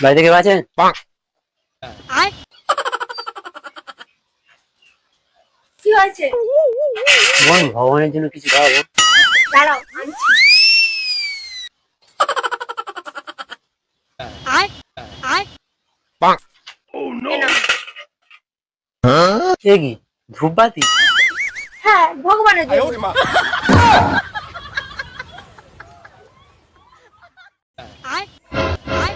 বাড়িতে কেউ আছেন? আর কি হয়েছে? বোন, ভগবানের জন্য কিছু দাও বোন। দাঁড়াও আনছি। আর আর এ নাও। এ কি ধূপবাতি? হ্যাঁ, ভগবানের জন্য। আর আর আর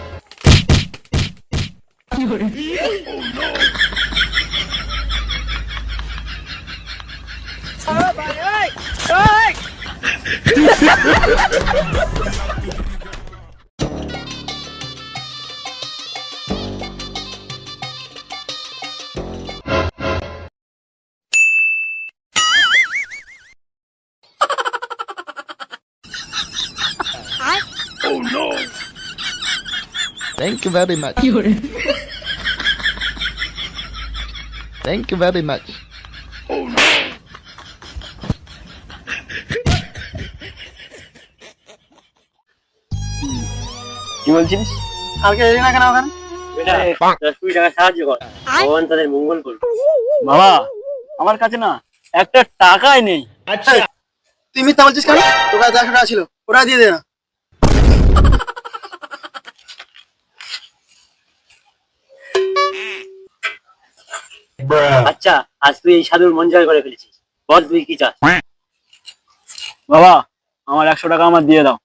Thank you very much. Thank you very much. কি বলছিস? কালকে এলি না কেন ওখানে? বেটা 10-20 টাকা সাহায্য কর, ভগবান তাদের মঙ্গল করবে। বাবা, আমার কাছে না একটা টাকাই নেই। আচ্ছা, তুই মিথ্যা বলছিস কেন? তোর কাছে 100 টাকা ছিল, ওটা দিয়ে দে না। আচ্ছা, আজ তুই এই সাধুর মন জয় করে ফেলেছিস, বল তুই কি চাস? বাবা, আমার 100 টাকা আমার দিয়ে দাও।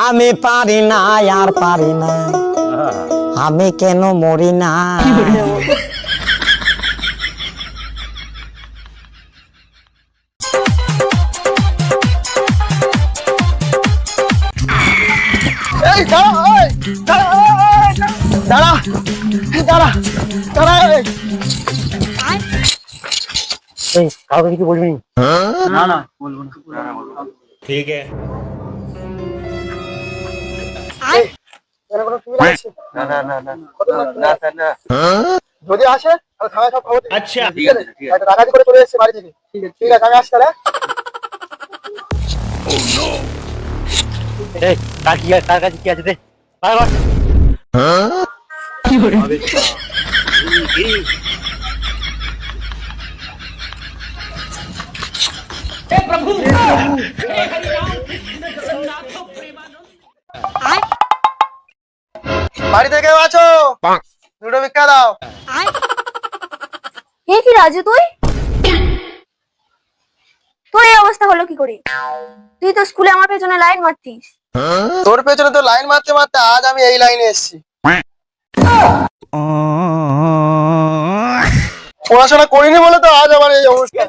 আমি পারি না আর পারি না, আমি কেন মরি না। এই দাঁড়া, এই দাঁড়া, দাঁড়া, দাঁড়া, দাঁড়া, এই। আর এই কাউকে কিছু বলবি না? না না, বলবো না। ठीक है। আর এখানে কোনো সুবিধা আছে? না না না না কত লাখ না স্যার না। যদি আসে তাহলে থানায় সব খবর দিবি। अच्छा। ঠিক আছে, একটা ডাকাতি করে চলে এসেছে বাড়ি থেকে। ঠিক আছে, আমি আসছি তাহলে। এই কার কাছে কি আছে দে, বার কর। আর বাড়ি থেকে আছো? দুটো ভিক্ষা দাও। আর এ কি রাজু, তুই তোর এই অবস্থা হলো কি করে? তুই তো স্কুলে আমার পেছনে লাইন মারতিস। তোর পেছনে তো লাইন মারতে মারতে আজ আমি এই লাইনে এসেছি। পড়াশোনা করিনি বলে তো আজ আমার এই অবস্থা।